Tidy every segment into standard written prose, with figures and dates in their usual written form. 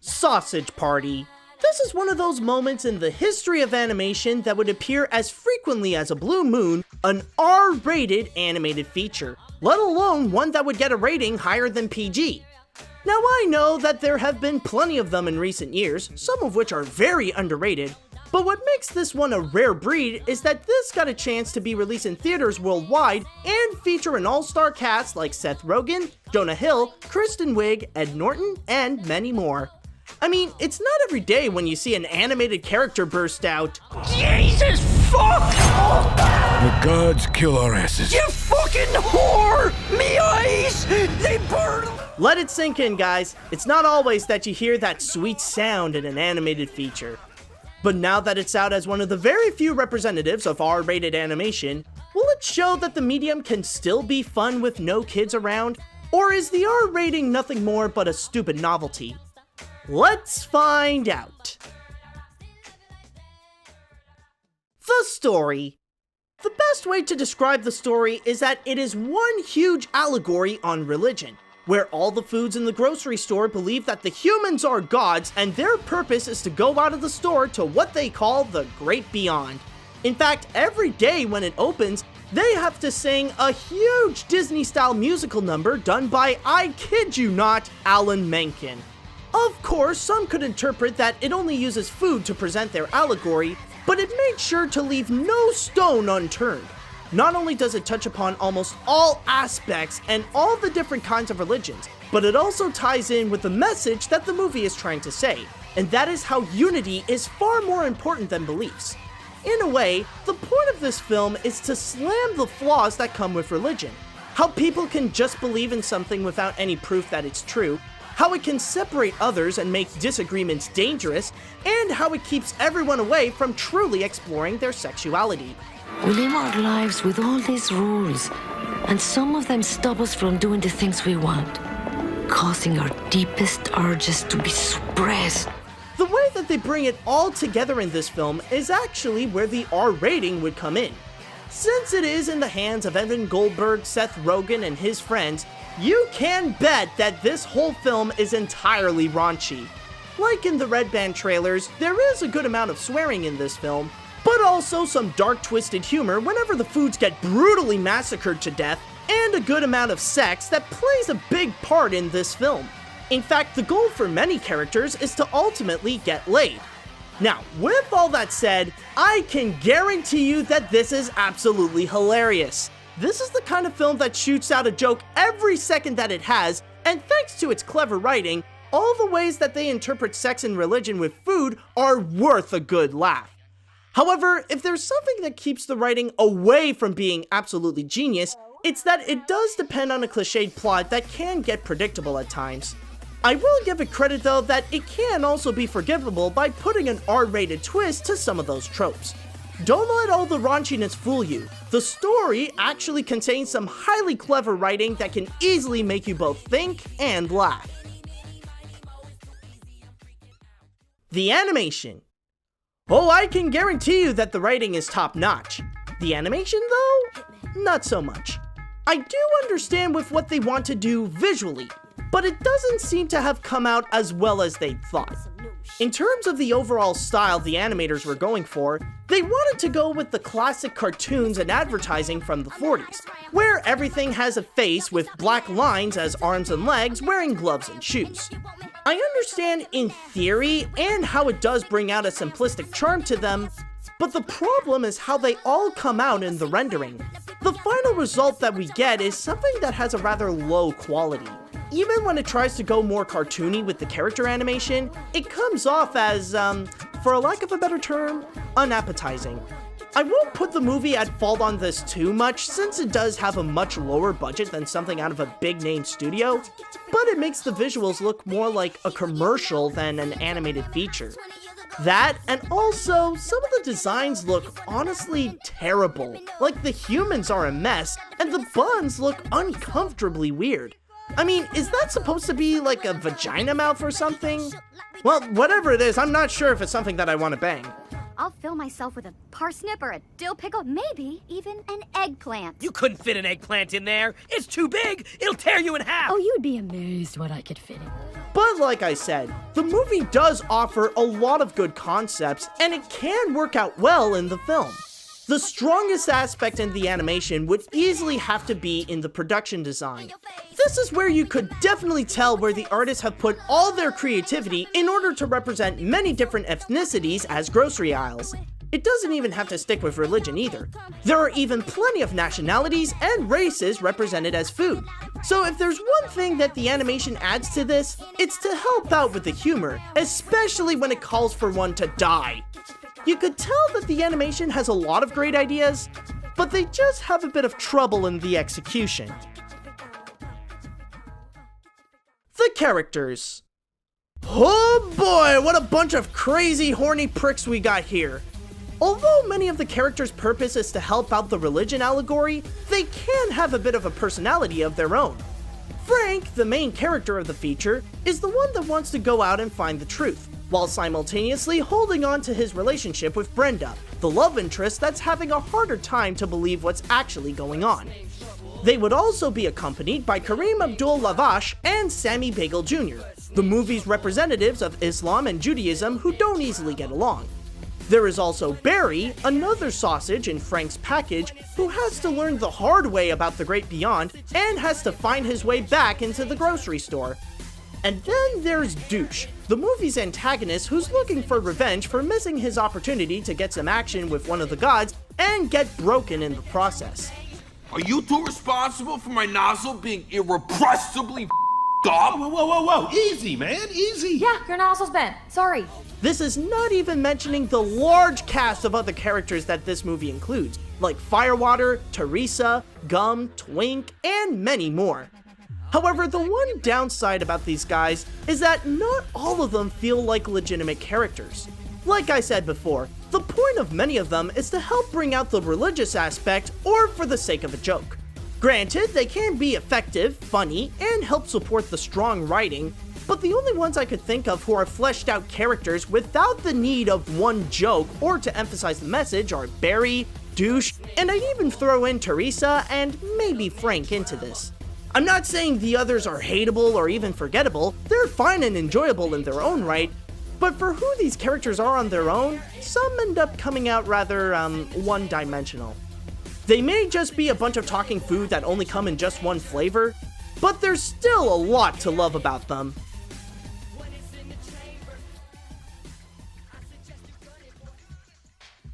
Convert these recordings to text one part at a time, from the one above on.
Sausage Party. This is one of those moments in the history of animation that would appear as frequently as a blue moon, an R-rated animated feature, let alone one that would get a rating higher than PG. Now I know that there have been plenty of them in recent years, some of which are very underrated, but what makes this one a rare breed is that this got a chance to be released in theaters worldwide and feature an all-star cast like Seth Rogen, Jonah Hill, Kristen Wiig, Ed Norton, and many more. I mean, it's not every day when you see an animated character burst out, "Jesus fuck! The gods kill our asses. You fucking whore! Me eyes! They burn!" Let it sink in, guys. It's not always that you hear that sweet sound in an animated feature. But now that it's out as one of the very few representatives of R-rated animation, will it show that the medium can still be fun with no kids around? Or is the R rating nothing more but a stupid novelty? Let's find out. The story. The best way to describe the story is that it is one huge allegory on religion, where all the foods in the grocery store believe that the humans are gods and their purpose is to go out of the store to what they call the Great Beyond. In fact, every day when it opens, they have to sing a huge Disney-style musical number done by, I kid you not, Alan Menken. Of course, some could interpret that it only uses food to present their allegory, but it made sure to leave no stone unturned. Not only does it touch upon almost all aspects and all the different kinds of religions, but it also ties in with the message that the movie is trying to say, and that is how unity is far more important than beliefs. In a way, the point of this film is to slam the flaws that come with religion. How people can just believe in something without any proof that it's true, how it can separate others and make disagreements dangerous, and how it keeps everyone away from truly exploring their sexuality. We live our lives with all these rules, and some of them stop us from doing the things we want, causing our deepest urges to be suppressed. The way that they bring it all together in this film is actually where the R rating would come in. Since it is in the hands of Evan Goldberg, Seth Rogen, and his friends, you can bet that this whole film is entirely raunchy. Like in the Red Band trailers, there is a good amount of swearing in this film, but also some dark twisted humor whenever the foods get brutally massacred to death, and a good amount of sex that plays a big part in this film. In fact, the goal for many characters is to ultimately get laid. Now, with all that said, I can guarantee you that this is absolutely hilarious. This is the kind of film that shoots out a joke every second that it has, and thanks to its clever writing, all the ways that they interpret sex and religion with food are worth a good laugh. However, if there's something that keeps the writing away from being absolutely genius, it's that it does depend on a cliched plot that can get predictable at times. I will give it credit though that it can also be forgivable by putting an R-rated twist to some of those tropes. Don't let all the raunchiness fool you. The story actually contains some highly clever writing that can easily make you both think and laugh. The animation. Oh, I can guarantee you that the writing is top-notch. The animation though? Not so much. I do understand with what they want to do visually, but it doesn't seem to have come out as well as they thought. In terms of the overall style the animators were going for, they wanted to go with the classic cartoons and advertising from the 40s, where everything has a face with black lines as arms and legs wearing gloves and shoes. I understand in theory and how it does bring out a simplistic charm to them, but the problem is how they all come out in the rendering. The final result that we get is something that has a rather low quality. Even when it tries to go more cartoony with the character animation, it comes off as, for a lack of a better term, unappetizing. I won't put the movie at fault on this too much since it does have a much lower budget than something out of a big name studio, but it makes the visuals look more like a commercial than an animated feature. That, and also, some of the designs look honestly terrible. Like the humans are a mess, and the buns look uncomfortably weird. I mean, is that supposed to be like a vagina mouth or something? Well, whatever it is, I'm not sure if it's something that I want to bang. I'll fill myself with a parsnip or a dill pickle, maybe even an eggplant. You couldn't fit an eggplant in there. It's too big. It'll tear you in half. Oh, you'd be amazed what I could fit in. But like I said, the movie does offer a lot of good concepts, and it can work out well in the film. The strongest aspect in the animation would easily have to be in the production design. This is where you could definitely tell where the artists have put all their creativity in order to represent many different ethnicities as grocery aisles. It doesn't even have to stick with religion either. There are even plenty of nationalities and races represented as food. So if there's one thing that the animation adds to this, it's to help out with the humor, especially when it calls for one to die. You could tell that the animation has a lot of great ideas, but they just have a bit of trouble in the execution. The characters. Oh boy, what a bunch of crazy horny pricks we got here. Although many of the characters' purpose is to help out the religion allegory, they can have a bit of a personality of their own. Frank, the main character of the feature, is the one that wants to go out and find the truth, while simultaneously holding on to his relationship with Brenda, the love interest that's having a harder time to believe what's actually going on. They would also be accompanied by Kareem Abdul-Lavash and Sammy Bagel Jr., the movie's representatives of Islam and Judaism who don't easily get along. There is also Barry, another sausage in Frank's package, who has to learn the hard way about the great beyond and has to find his way back into the grocery store. And then there's Douche, the movie's antagonist who's looking for revenge for missing his opportunity to get some action with one of the gods and get broken in the process. Are you two responsible for my nozzle being irrepressibly up? Whoa. Easy, man. Easy. Yeah, your nozzle's bent. Sorry. This is not even mentioning the large cast of other characters that this movie includes, like Firewater, Teresa, Gum, Twink, and many more. However, the one downside about these guys is that not all of them feel like legitimate characters. Like I said before, the point of many of them is to help bring out the religious aspect or for the sake of a joke. Granted, they can be effective, funny, and help support the strong writing, but the only ones I could think of who are fleshed out characters without the need of one joke or to emphasize the message are Barry, Douche, and I'd even throw in Teresa and maybe Frank into this. I'm not saying the others are hateable or even forgettable, they're fine and enjoyable in their own right, but for who these characters are on their own, some end up coming out rather, one-dimensional. They may just be a bunch of talking food that only come in just one flavor, but there's still a lot to love about them.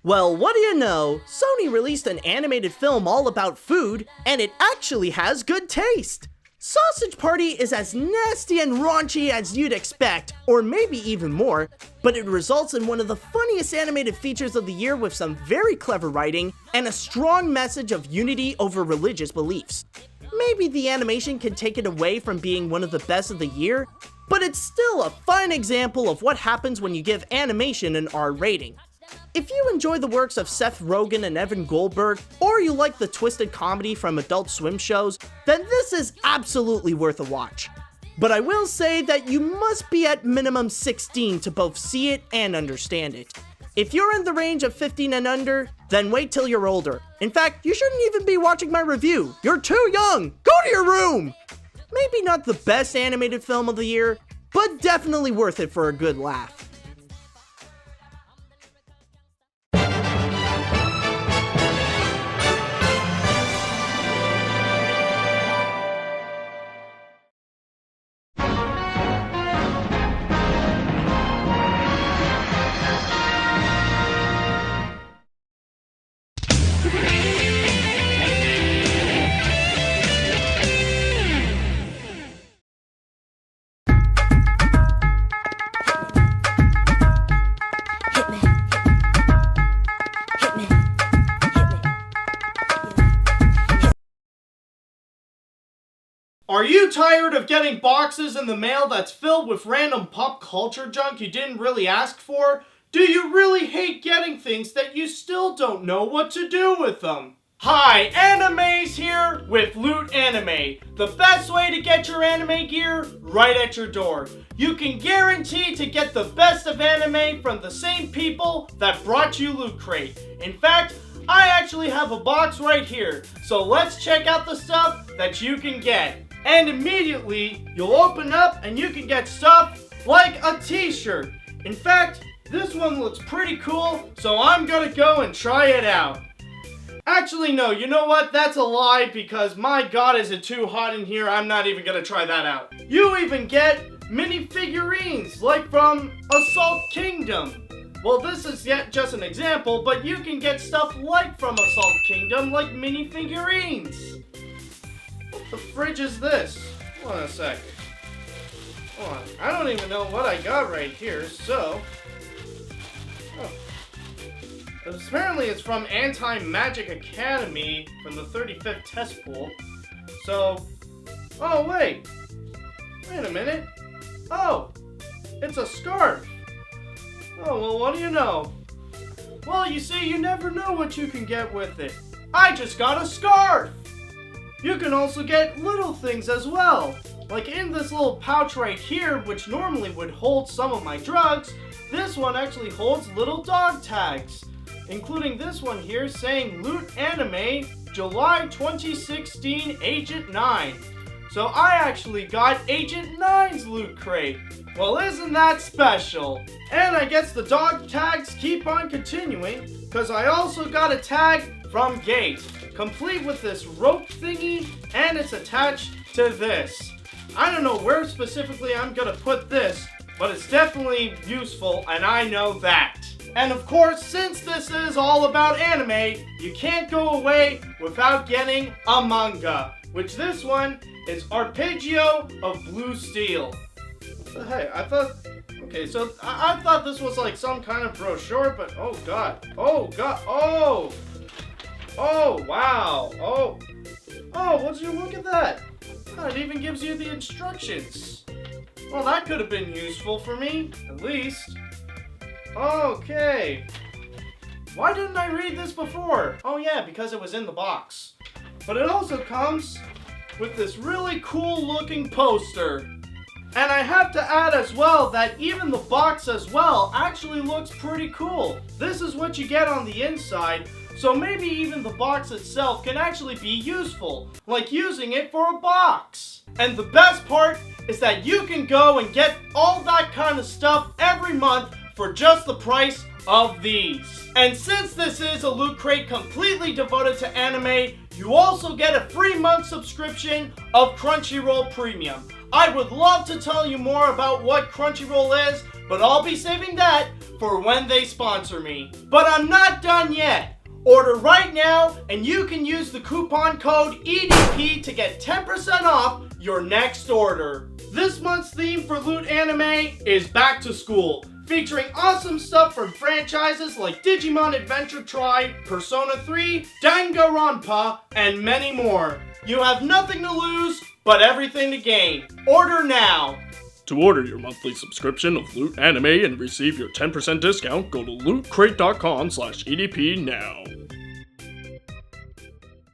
Well, what do you know? Sony released an animated film all about food, and it actually has good taste. Sausage Party is as nasty and raunchy as you'd expect, or maybe even more, but it results in one of the funniest animated features of the year with some very clever writing and a strong message of unity over religious beliefs. Maybe the animation can take it away from being one of the best of the year, but it's still a fine example of what happens when you give animation an R rating. If you enjoy the works of Seth Rogen and Evan Goldberg, or you like the twisted comedy from Adult Swim shows, then this is absolutely worth a watch. But I will say that you must be at minimum 16 to both see it and understand it. If you're in the range of 15 and under, then wait till you're older. In fact, you shouldn't even be watching my review. You're too young! Go to your room! Maybe not the best animated film of the year, but definitely worth it for a good laugh. Are you tired of getting boxes in the mail that's filled with random pop culture junk you didn't really ask for? Do you really hate getting things that you still don't know what to do with them? Hi, AniMat's here with Loot Anime, the best way to get your anime gear right at your door. You can guarantee to get the best of anime from the same people that brought you Loot Crate. In fact, I actually have a box right here, so let's check out the stuff that you can get. And immediately, you'll open up and you can get stuff like a t-shirt. In fact, this one looks pretty cool, so I'm gonna go and try it out. Actually, no, you know what? That's a lie because my god is it too hot in here, I'm not even gonna try that out. You even get mini figurines, like from Assault Kingdom. Well, this is yet just an example, but you can get stuff like from Assault Kingdom, like mini figurines. What the fridge is this? Hold on a second. Hold on, I don't even know what I got right here, so... Oh. Apparently it's from Anti-Magic Academy from the 35th test pool. So, oh wait a minute. Oh, it's a scarf. Oh, well, what do you know? Well, you see, you never know what you can get with it. I just got a scarf. You can also get little things as well. Like in this little pouch right here, which normally would hold some of my drugs, this one actually holds little dog tags. Including this one here saying Loot Anime July 2016 Agent 9. So I actually got Agent 9's Loot Crate. Well, isn't that special? And I guess the dog tags keep on continuing, because I also got a tag from Gate, complete with this rope thingy, and it's attached to this. I don't know where specifically I'm gonna put this, but it's definitely useful, and I know that. And of course, since this is all about anime, you can't go away without getting a manga, which this one is Arpeggio of Blue Steel. Hey, I thought... Okay, so I thought this was like some kind of brochure, but oh god. Oh god. Oh! Oh, wow. Oh. Oh, would you look at that? Oh, it even gives you the instructions. Well, that could have been useful for me, at least. Okay. Why didn't I read this before? Oh yeah, because it was in the box. But it also comes with this really cool looking poster. And I have to add as well that even the box as well actually looks pretty cool. This is what you get on the inside, so maybe even the box itself can actually be useful, like using it for a box. And the best part is that you can go and get all that kind of stuff every month for just the price of these. And since this is a Loot Crate completely devoted to anime, you also get a free month subscription of Crunchyroll Premium. I would love to tell you more about what Crunchyroll is, but I'll be saving that for when they sponsor me. But I'm not done yet. Order right now and you can use the coupon code EDP to get 10% off your next order. This month's theme for Loot Anime is Back to School, featuring awesome stuff from franchises like Digimon Adventure Tri, Persona 3, Danganronpa, and many more. You have nothing to lose, but everything to gain. Order now! To order your monthly subscription of Loot Anime and receive your 10% discount, go to lootcrate.com/EDP now.